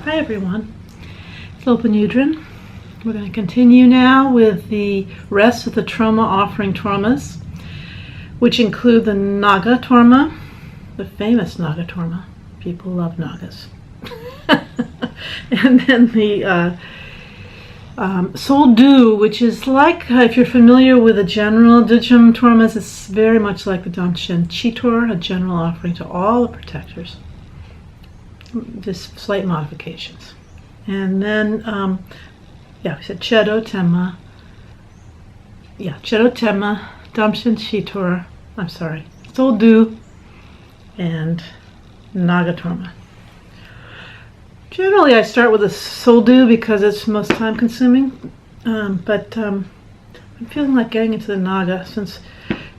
Hi everyone, it's Dudjom. We're going to continue now with the rest of the Throma offering Tormas, which include the Naga Torma, the famous Naga Torma. People love Nagas. And then the Soldu, which is like, if you're familiar with the general Dudjom Thromas, it's very much like the Dudjom Throma, a general offering to all the protectors. Just slight modifications. And then, we said Cheddo, Tenma. Cheddo, Tenma, Dudjom Throma, Soldu, and Naga Torma. Generally, I start with a Soldu because it's most time consuming, but I'm feeling like getting into the Naga since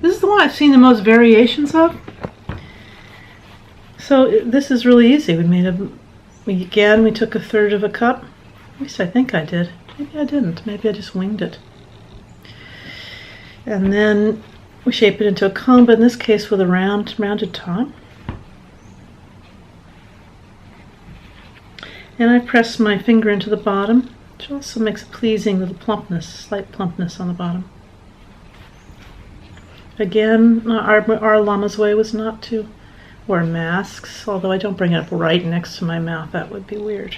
this is the one I've seen the most variations of. So this is really easy. We took a third of a cup. At least I think I did. Maybe I didn't. Maybe I just winged it. And then we shape it into a cone, but in this case with a rounded top. And I press my finger into the bottom, which also makes a pleasing little plumpness, slight plumpness on the bottom. Again, our Lama's way was not to wear masks, although I don't bring it up right next to my mouth. That would be weird.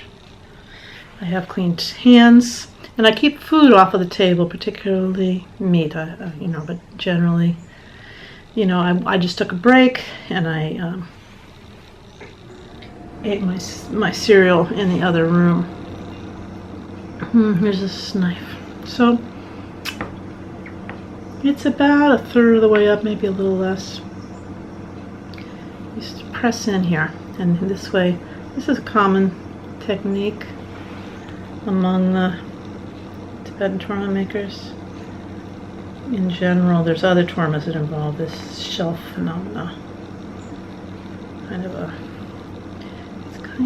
I have clean hands, and I keep food off of the table, particularly meat. But generally, I just took a break and I ate my cereal in the other room. Here's this knife. So it's about a third of the way up, maybe a little less. Just press in here, and this way, this is a common technique among the Tibetan Torma makers. In general, there's other Tormas that involve this shelf phenomena.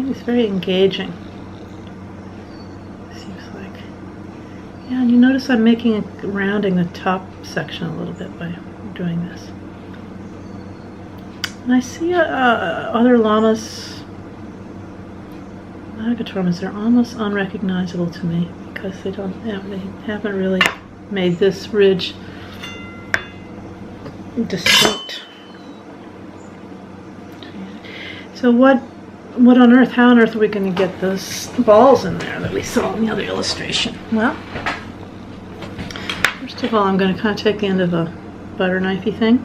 It's very engaging. Seems like. Yeah, and you notice I'm rounding the top section a little bit by doing this. And I see other lamas, Naga Tormas, they're almost unrecognizable to me because they haven't really made this ridge distinct. So how on earth are we going to get those balls in there that we saw in the other illustration? Well, first of all, I'm going to kind of take the end of a butter knifey thing,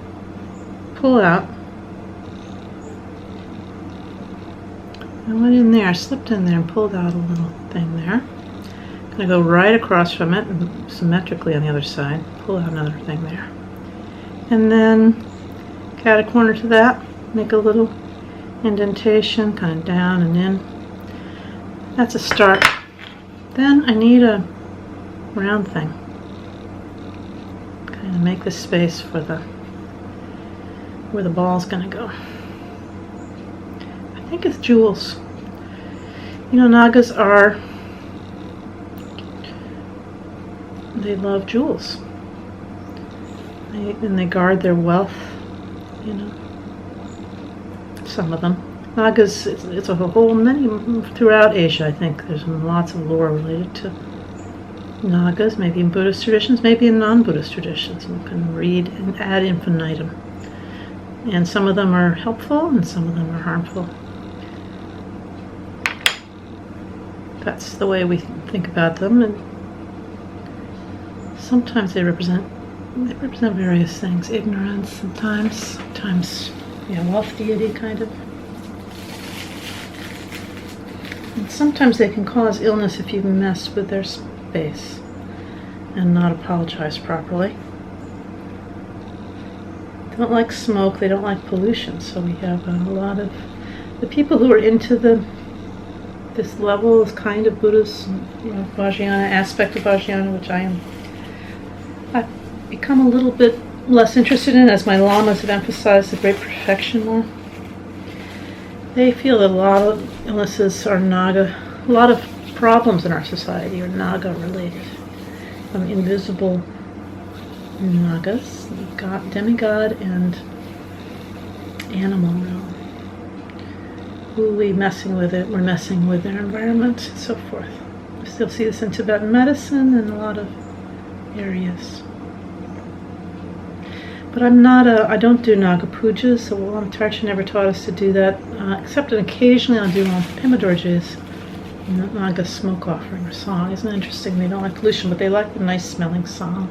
pull out. I went in there, slipped in there and pulled out a little thing there. I'm going to go right across from it and symmetrically on the other side, pull out another thing there. And then cut a corner to that, make a little indentation, kind of down and in. That's a start. Then I need a round thing. Kind of make the space for where the ball's going to go. I think it's jewels. Nagas they love jewels. They guard their wealth, Some of them. Nagas, it's a whole, many throughout Asia, I think. There's lots of lore related to Nagas, maybe in Buddhist traditions, maybe in non-Buddhist traditions. You can read and ad infinitum. And some of them are helpful and some of them are harmful. That's the way we think about them, and sometimes they represent various things. Ignorance, sometimes wealth deity, kind of. And sometimes they can cause illness if you mess with their space and not apologize properly. They don't like smoke, they don't like pollution, so we have a lot of the people who are into this level, this kind of Buddhist, Vajrayana aspect of Vajrayana, which I've become a little bit less interested in as my lamas have emphasized the great perfection more. They feel that a lot of illnesses are Naga, a lot of problems in our society are Naga related. Invisible Nagas, demigod and animal realm. who we messing with it, we're messing with their environment, and so forth. You still see this in Tibetan medicine and a lot of areas. But I don't do Naga pujas, so Tarcha never taught us to do that, except occasionally I'll do on Pema Dorje's Naga smoke offering or song. Isn't it interesting? They don't like pollution, but they like the nice smelling song.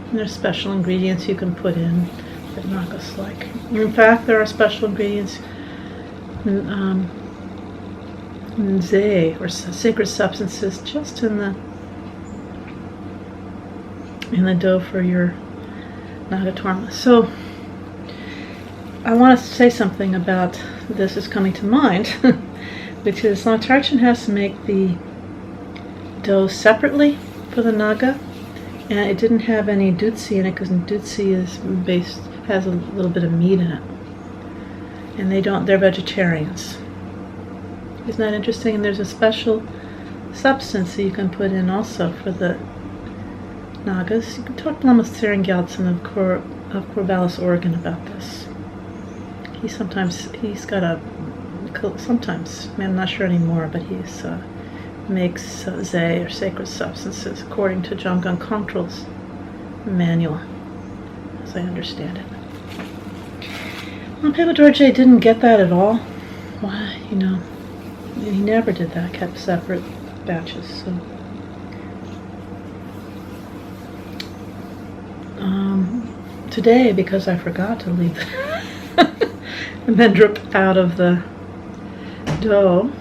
And there's special ingredients you can put in that Nagas like. In fact, there are special ingredients or sacred substances just in the dough for your Naga Torma. So I want to say something about this is coming to mind, which is Tarchin has to make the dough separately for the Naga, and it didn't have any dutsi in it because dutsi has a little bit of meat in it, and they're vegetarians. Isn't that interesting? And there's a special substance that you can put in also for the Nagas. You can talk to Lama Seringyaltsen of Corvallis, Oregon about this. I'm not sure anymore, but he's makes zay or sacred substances according to Jamgon Kongtrul's manual, as I understand it. Well, Pema Dorje didn't get that at all. Why, he never did that, kept separate batches. So today, because I forgot to leave the mendrup out of the dough,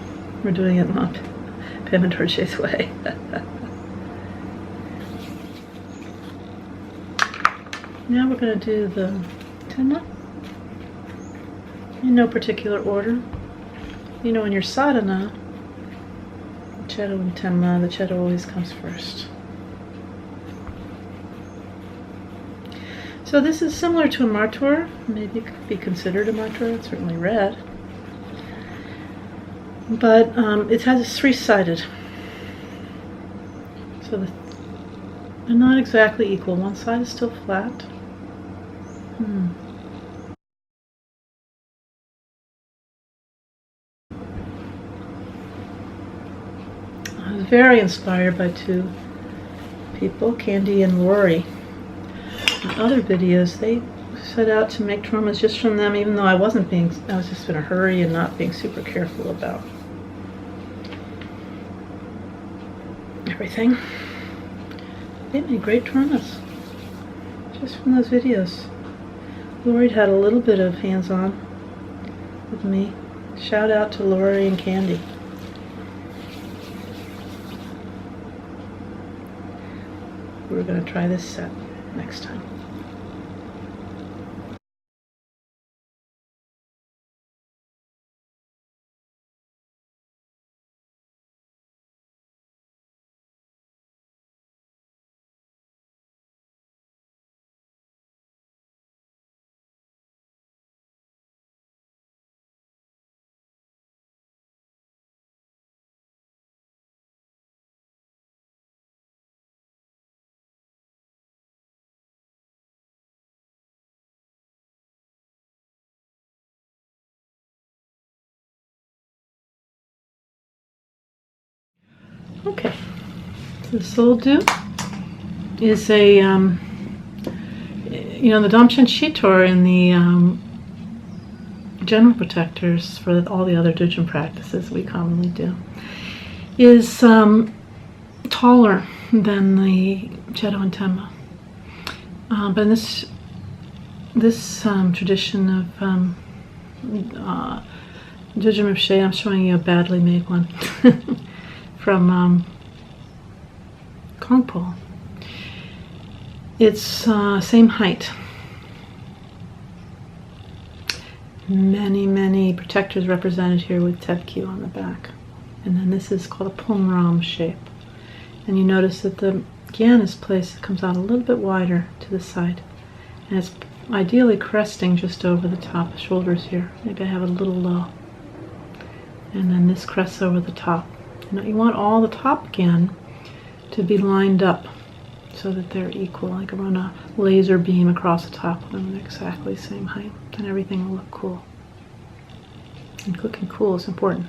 we're doing it not Pema Dorje's way. Now we're going to do the Tenma in no particular order. In your sadhana, Cheddo and Tenma, the Cheddo always comes first. So this is similar to a martor. Maybe it could be considered a martor. It's certainly red. But it it's three-sided. So they're not exactly equal. One side is still flat. I was very inspired by two people, Candy and Rory. In other videos, they set out to make tormas just from them, even though I was just in a hurry and not being super careful about everything. They made great tormas just from those videos. Lori had a little bit of hands-on with me. Shout out to Lori and Candy. We're going to try this set next time. Okay, so the soul dew is a, the Damchen Shitor in the general protectors for all the other Dudjom practices we commonly do is taller than the Cheddo and Tenma. But in this tradition of Dudjom Rinpoche, I'm showing you a badly made one. From Kongpo. It's same height. Many protectors represented here with Tevkyu on the back. And then this is called a Pomram shape. And you notice that the Gyan is placed, it comes out a little bit wider to the side. And it's ideally cresting just over the top shoulders here. Maybe I have it a little low. And then this crests over the top. You want all the top again to be lined up so that they're equal. Like run a laser beam across the top of them, they're exactly the same height, and everything will look cool. And cooking cool is important.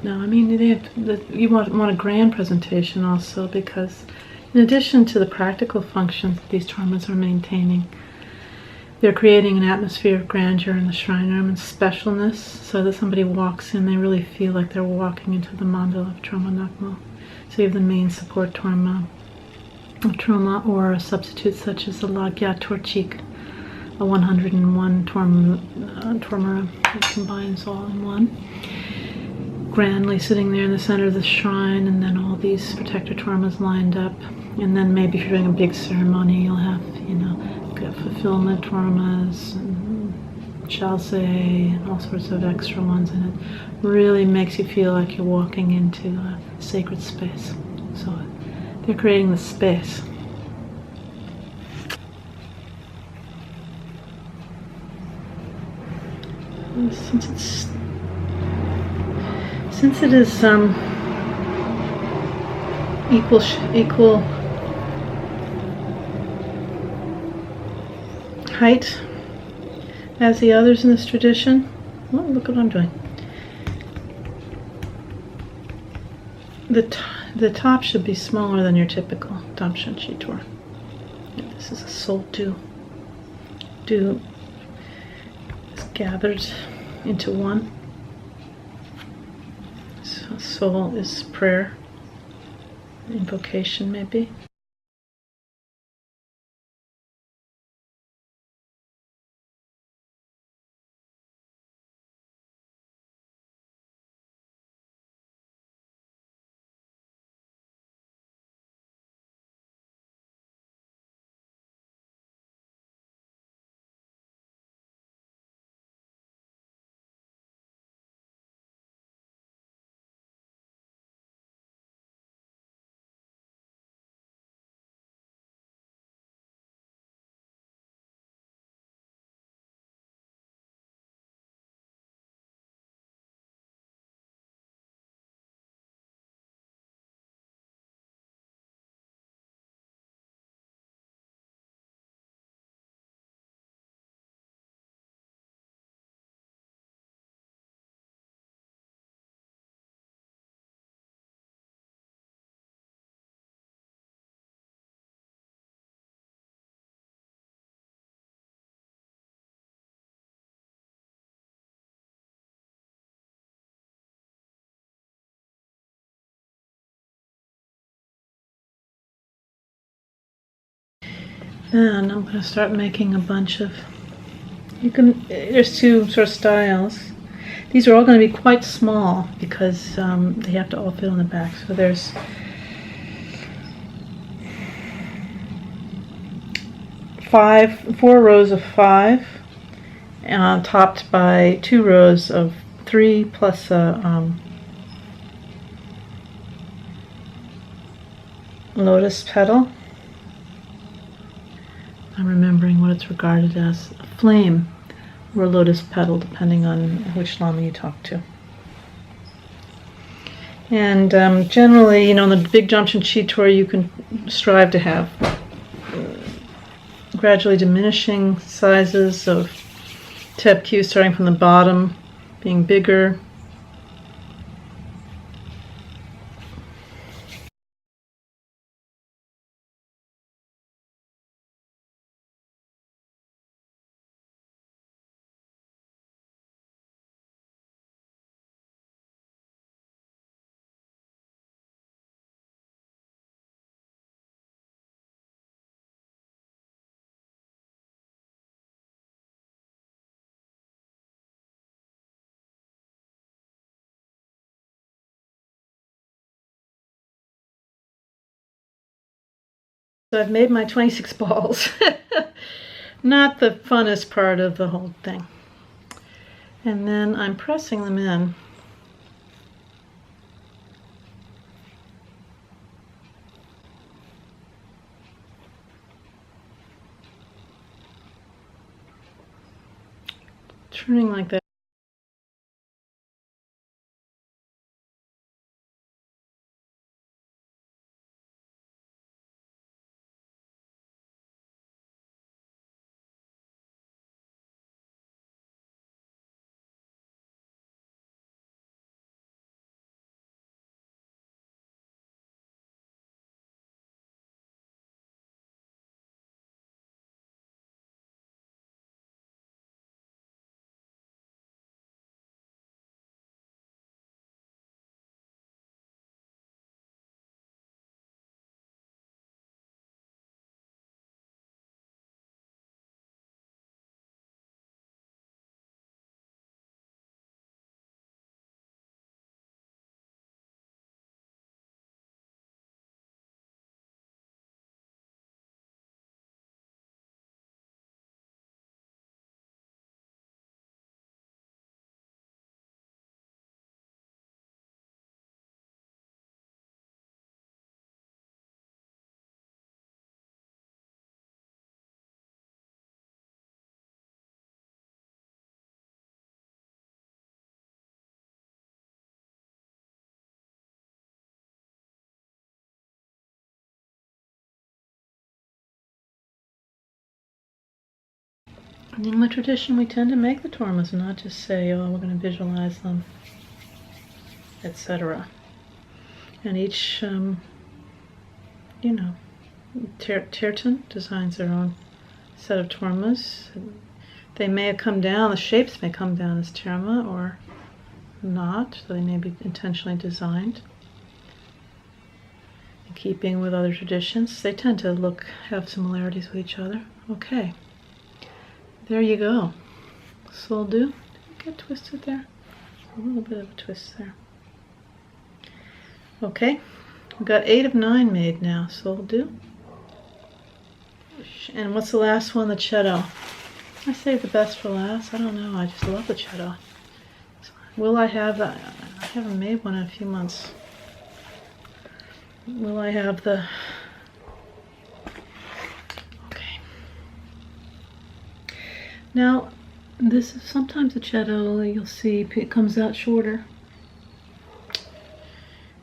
No, I mean, you want a grand presentation also, because in addition to the practical functions that these tormas are maintaining, they're creating an atmosphere of grandeur in the shrine room and specialness, so that somebody walks in, they really feel like they're walking into the mandala of Throma Nakmo. So you have the main support Torma, or a substitute such as the Lagya Torchik, a 101 Torma that combines all in one. Grandly sitting there in the center of the shrine, and then all these protector tormas lined up. And then maybe if you're doing a big ceremony, you'll have, fulfillment tormas and chalse and all sorts of extra ones, and it really makes you feel like you're walking into a sacred space. So they're creating the space. Since it is equal height as the others in this tradition. Oh, look what I'm doing. The top should be smaller than your typical Dudjom Throma. This is a soul dew. Dew is gathered into one. So soul is prayer, invocation maybe. Then I'm going to start making a bunch of, there's two sort of styles. These are all going to be quite small because they have to all fit on the back. So there's 4 rows of 5, topped by 2 rows of 3 plus a lotus petal. I'm remembering what it's regarded as, a flame or a lotus petal, depending on which lama you talk to. And generally, in the big Dudjom Throma, you can strive to have gradually diminishing sizes of tepku, starting from the bottom, being bigger. So I've made my 26 balls. Not the funnest part of the whole thing. And then I'm pressing them in. Turning like that. In the Tenma tradition, we tend to make the Tormas, not just say, oh, we're going to visualize them, etc. And each, Tertan designs their own set of Tormas. They may have come down, the shapes may come down as Terma or not, so they may be intentionally designed. In keeping with other traditions, they tend to have similarities with each other. Okay, there you go. Soldu, did it get twisted there? A little bit of a twist there. Okay, we've got 8 of 9 made now. Soldu. And what's the last one? The Cheddo. I saved the best for last. I don't know. I just love the Cheddo. Will I have that? I haven't made one in a few months. Will I have the... Okay. Now, this is sometimes the Cheddo, you'll see it comes out shorter.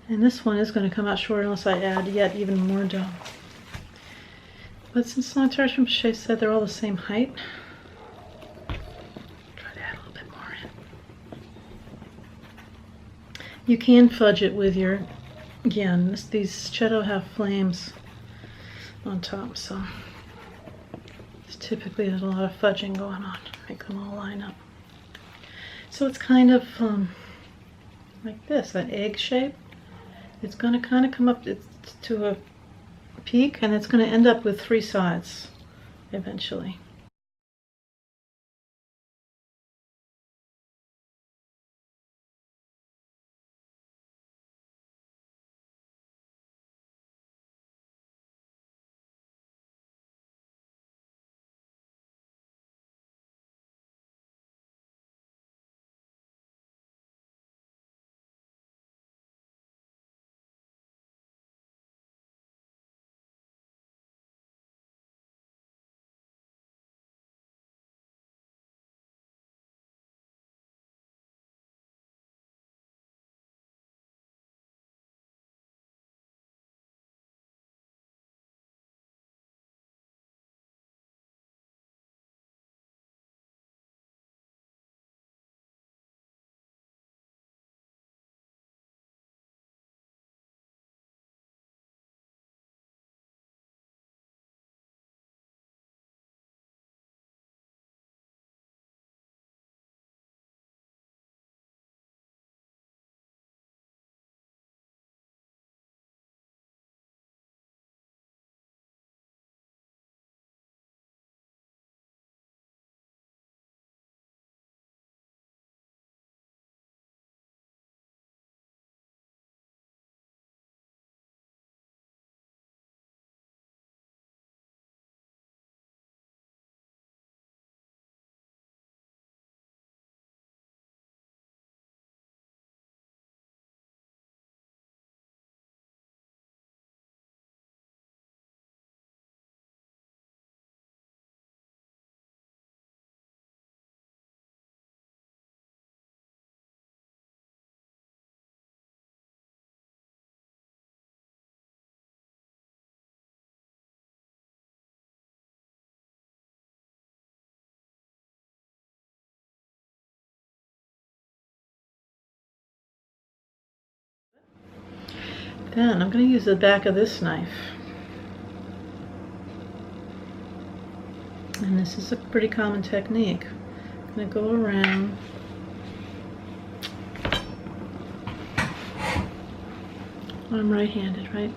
And this one is going to come out shorter unless I add yet even more dough. But since Long-Term Mache said they're all the same height, try to add a little bit more in. You can fudge it with your, again, these Cheddo have flames on top, so there's typically a lot of fudging going on to make them all line up. So it's kind of like this, an egg shape. It's going to kind of come up to a peak, and it's going to end up with 3 sides eventually. Then I'm going to use the back of this knife. And this is a pretty common technique. I'm going to go around. I'm right-handed, right?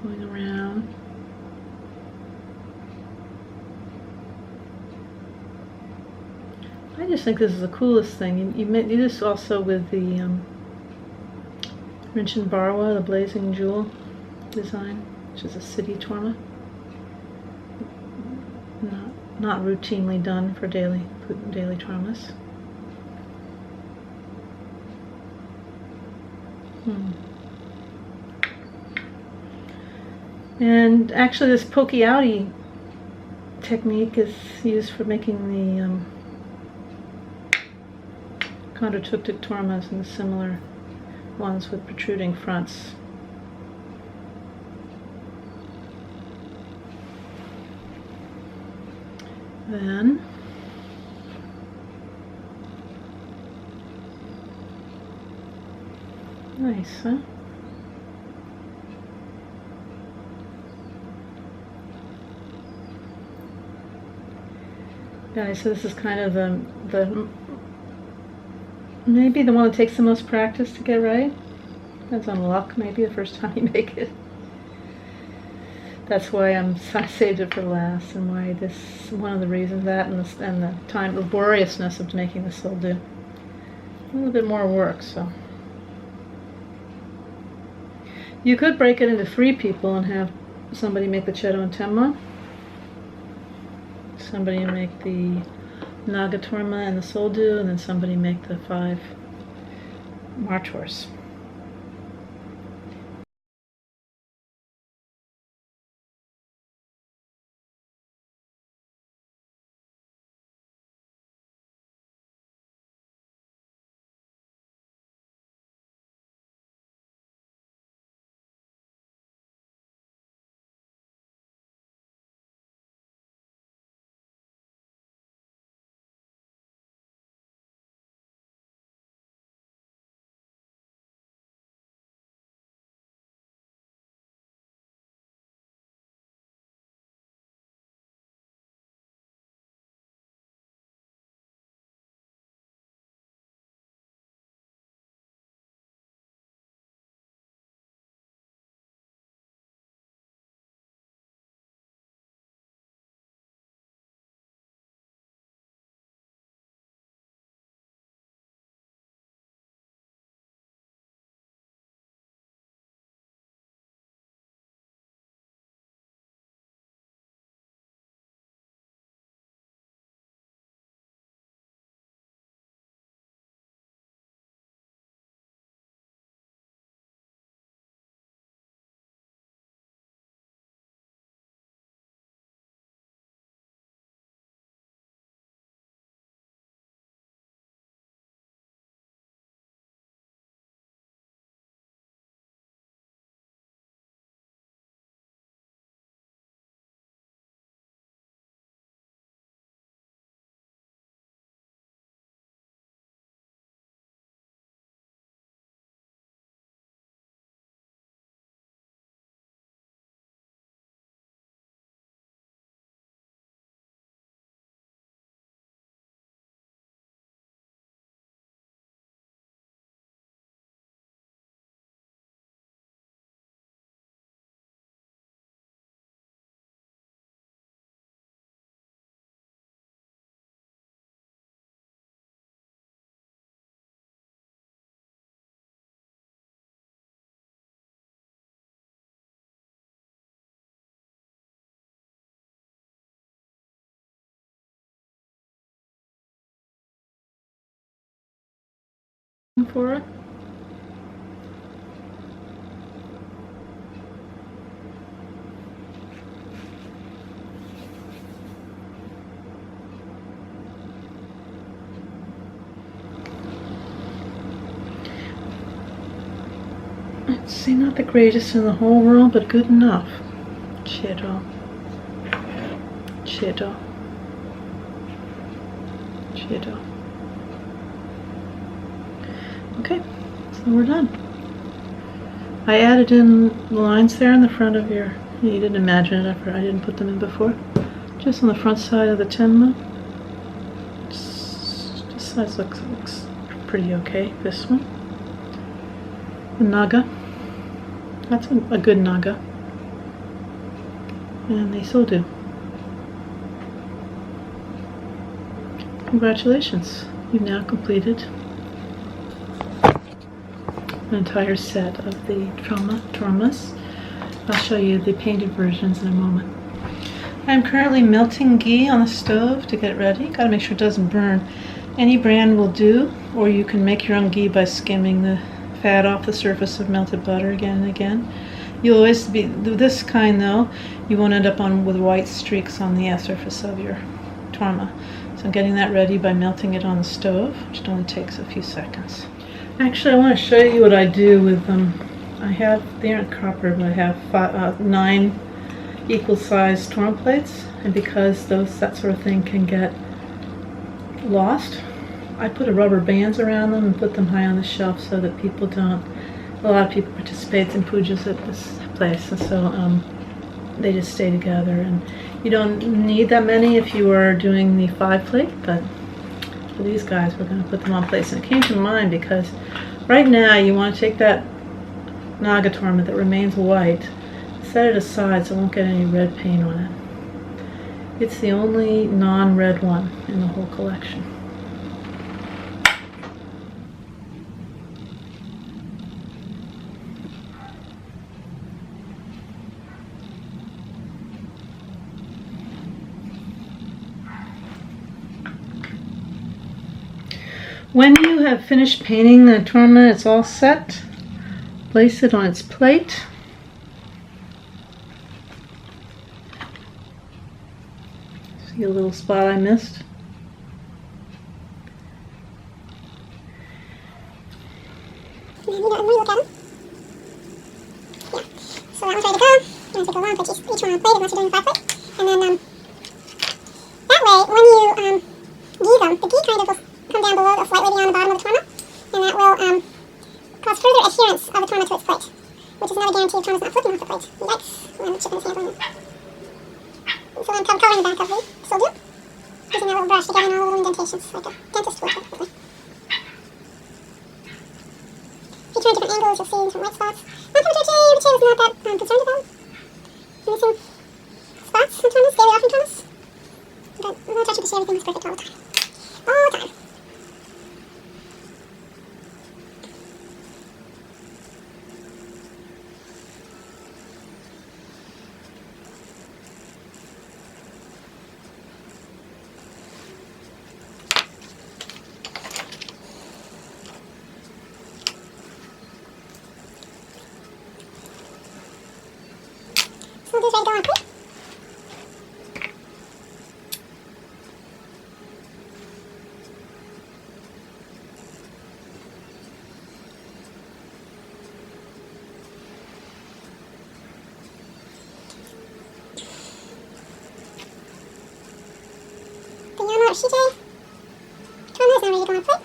Going around. I just think this is the coolest thing. You do this also with the Rinchen Barwa, the Blazing Jewel design, which is a city Torma. Not routinely done for daily Tormas. And actually this pokey outy technique is used for making the Chondrotuktuk Tormas and the similar ones with protruding fronts. Then Nice, huh? Yeah, so this is kind of the maybe the one that takes the most practice to get right. Depends on luck, maybe the first time you make it. That's why I saved it for last, and why this one of the reasons that and the time laboriousness of making this will do a little bit more work. So you could break it into 3 people and have somebody make the Cheddo and Tenma, somebody make the Naga Torma and the Soldu, and then somebody make the 5 March Horse. For it. Let's see, not the greatest in the whole world, but good enough. Cheddo. Cheddo. Cheddo. Okay, so we're done. I added in the lines there in the front of your, you didn't imagine it, I didn't put them in before. Just on the front side of the Tenma. This size looks pretty okay, this one. The Naga. That's a good Naga. And they so do. Congratulations, you've now completed an entire set of the Tormas. I'll show you the painted versions in a moment. I'm currently melting ghee on the stove to get it ready. Gotta make sure it doesn't burn. Any brand will do, or you can make your own ghee by skimming the fat off the surface of melted butter again and again. You'll always be, this kind though, you won't end up with white streaks on the surface of your Torma. So I'm getting that ready by melting it on the stove, which only takes a few seconds. Actually, I want to show you what I do with them. I have, they aren't copper, but I have 9 equal-sized Torma plates, and because that sort of thing can get lost, I put rubber bands around them and put them high on the shelf so that people don't a lot of people participate in pujas at this place, and so they just stay together. And you don't need that many if you are doing the 5 plate, but for these guys, we're going to put them on plates. And it came to mind because right now you want to take that Naga Torma that remains white, set it aside so it won't get any red paint on it. It's the only non-red one in the whole collection. When you have finished painting the Torma, it's all set. Place it on its plate. See a little spot I missed? And then you look at them. Yeah. So that one's ready to go. You want to go long, put each one on a plate unless you're doing a 5 plate. And then that way, when you ghee them, the ghee kind of will come down below, slightly beyond the bottom of the Torma, and that will cause further adherence of the Torma to its plate, which is another guarantee of Torma's not flipping off the plate. Yikes, when the chip in his handling it. So I'm covering the back of the sildew, using that little brush to get in all the little indentations, like a dentist would, hopefully. If you turn different angles, you'll see some white spots. Not too much Richie was not that concerned about missing spots on Tormas, daily off on Tormas. But I'm not touching to see everything was perfect all the time. All the time. So we'll just ready to go on a plate. The Yama or CJ Torma is now ready to go on a plate.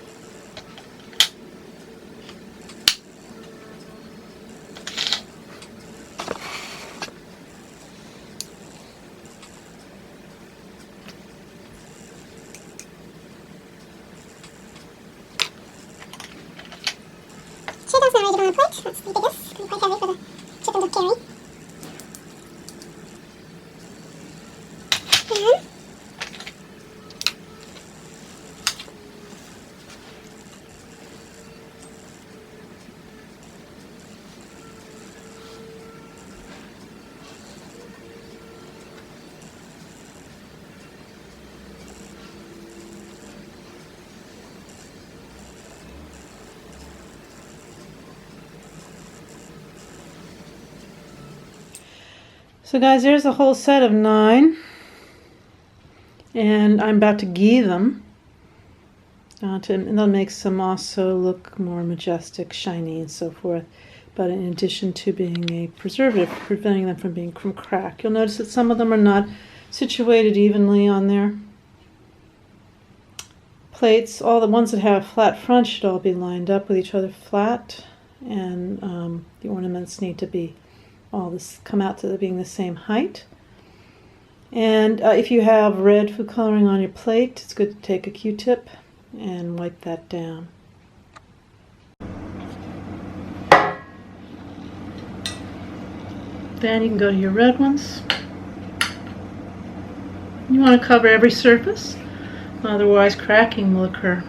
Cheddo's now ready to go on a plate. That's the biggest, and quite heavy for the chicken to carry. And So guys, there's a whole set of 9, and I'm about to ghee them and that makes them also look more majestic, shiny, and so forth. But in addition to being a preservative, preventing them from crack. You'll notice that some of them are not situated evenly on their plates. All the ones that have flat front should all be lined up with each other flat, and the ornaments need to be come out to being the same height. And if you have red food coloring on your plate, it's good to take a Q-tip and wipe that down. Then you can go to your red ones. You want to cover every surface, otherwise cracking will occur.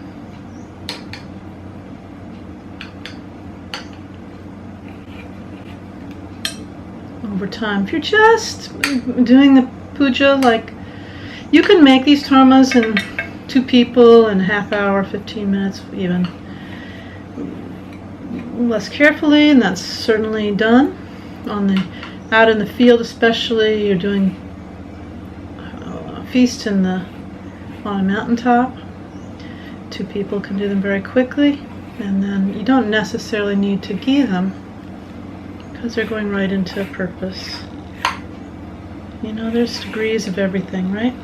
Over time, if you're just doing the puja, like, you can make these tormas in 2 people in a half hour, 15 minutes even, less carefully, and that's certainly done out in the field. Especially you're doing a feast on a mountaintop. 2 people can do them very quickly, and then you don't necessarily need to ghee them because they're going right into purpose. You know, there's degrees of everything, right?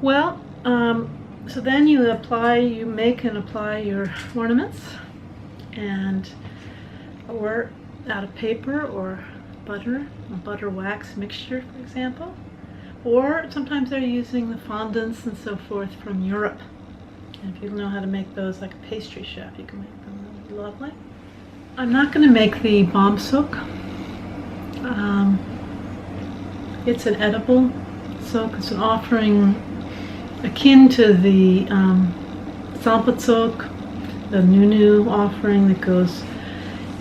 Well, so then you make and apply your ornaments, and or out of paper or butter, a butter wax mixture, for example. Or sometimes they're using the fondants and so forth from Europe. And if you know how to make those like a pastry chef, you can make them lovely. I'm not going to make the bomb soak. It's an edible soak. It's an offering akin to the Sampatsok, the Nunu offering that goes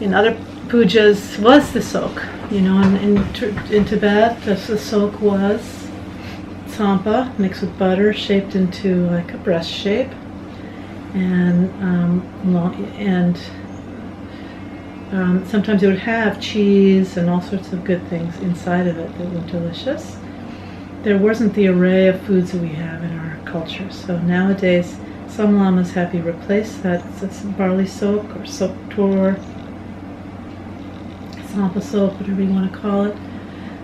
in other pujas, was the soak. You know, in Tibet, the soak was sampa mixed with butter, shaped into like a breast shape, and sometimes it would have cheese and all sorts of good things inside of it that were delicious. There wasn't the array of foods that we have in our culture, so nowadays some lamas have you replace that barley soak or soak tor, sampa soak, whatever you want to call it,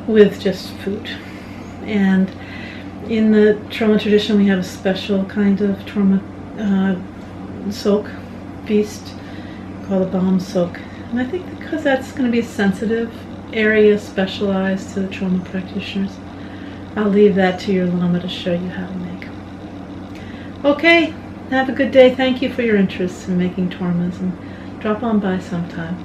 with just food. And in the Throma tradition, we have a special kind of Throma soak feast called a bomb soak. And I think because that's going to be a sensitive area specialized to the Throma practitioners, I'll leave that to your lama to show you how to make. Okay, have a good day. Thank you for your interest in making tormas, and drop on by sometime.